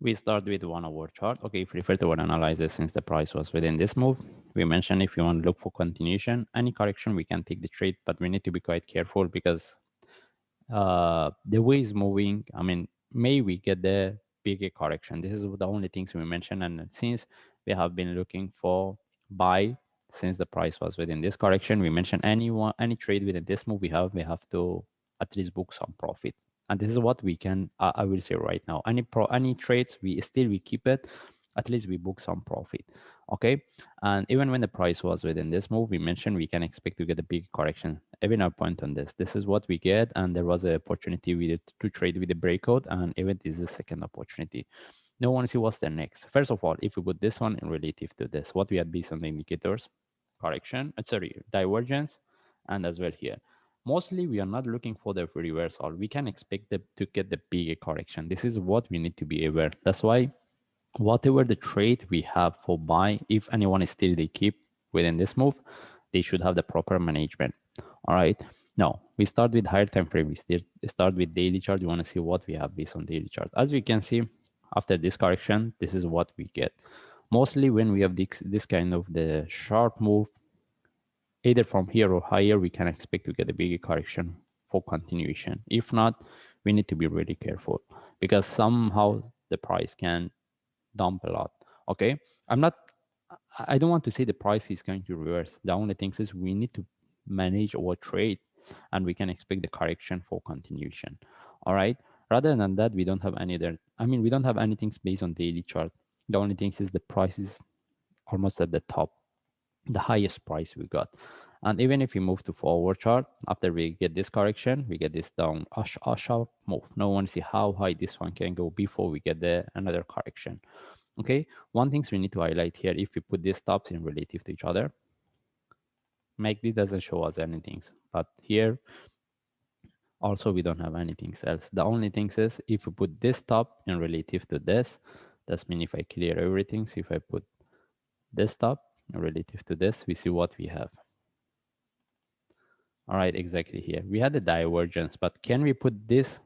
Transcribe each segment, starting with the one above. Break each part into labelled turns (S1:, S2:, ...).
S1: We start with 1 hour chart. Okay, if we refer to one analysis, since the price was within this move, we mentioned if you want to look for continuation, any correction, we can take the trade, but we need to be quite careful because the way is moving. I mean, may we get the bigger correction? This is the only things we mentioned. And since we have been looking for buy since the price was within this correction, we mentioned any trade within this move we have to at least book some profit. And this is what we can, I will say right now, any trades, we keep it, at least we book some profit. Okay. And even when the price was within this move, we mentioned we can expect to get a big correction. Even our point on this is what we get. And there was an opportunity to trade with the breakout, and even this is the second opportunity. Now want to see what's the next. First of all, if we put this one in relative to this, what we had based on the indicators, correction, sorry, divergence, and as well here. Mostly we are not looking for the reversal. We can expect to get the bigger correction. This is what we need to be aware. That's why whatever the trade we have for buy, if anyone is still they keep within this move, they should have the proper management. All right. Now we start with higher time frame. We still start with daily chart. You want to see what we have based on daily chart. As we can see, after this correction, this is what we get. Mostly when we have this kind of the sharp move, either from here or higher, we can expect to get a bigger correction for continuation. If not, we need to be really careful because somehow the price can dump a lot. Okay, I don't want to say the price is going to reverse. The only thing is we need to manage our trade and we can expect the correction for continuation. All right, rather than that, we don't have any other, I mean, we don't have anything based on daily chart. The only thing is the price is almost at the top, the highest price we got. And even if we move to forward chart, after we get this correction, we get this down a sharp move. Now we want to see how high this one can go before we get another correction. Okay, one thing we need to highlight here, if we put these stops in relative to each other, MACD doesn't show us anything, but here also we don't have anything else. The only thing is if we put this stop in relative to this, that's mean if I clear everything, so if I put this stop in relative to this, we see what we have. All right, exactly here. We had the divergence, but can we put this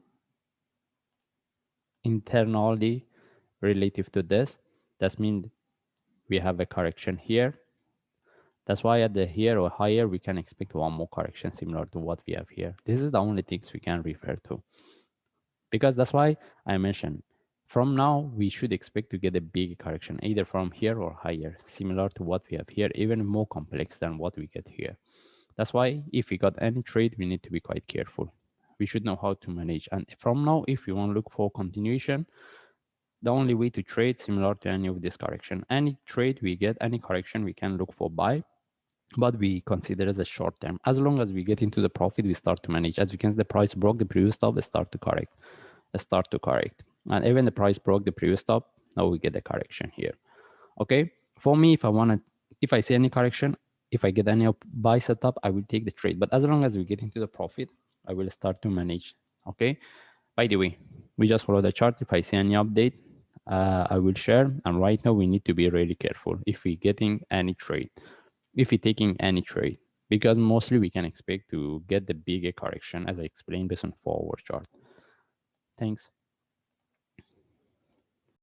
S1: internally relative to this? That means we have a correction here. That's why at the here or higher, we can expect one more correction similar to what we have here. This is the only things we can refer to. Because that's why I mentioned, from now, we should expect to get a big correction, either from here or higher, similar to what we have here, even more complex than what we get here. That's why if we got any trade, we need to be quite careful. We should know how to manage. And from now, if you want to look for continuation, the only way to trade similar to any of this correction. Any trade we get, any correction, we can look for buy, but we consider as a short term. As long as we get into the profit, we start to manage. As you can see, the price broke the previous stop, it start to correct. And even the price broke the previous stop, now we get the correction here. Okay, for me, if I see any correction, if I get any buy setup, I will take the trade. But as long as we get into the profit, I will start to manage. Okay, by the way, we just follow the chart. If I see any update, I will share. And right now we need to be really careful if we're getting any trade, if we're taking any trade, because mostly we can expect to get the bigger correction as I explained based on forward chart. Thanks.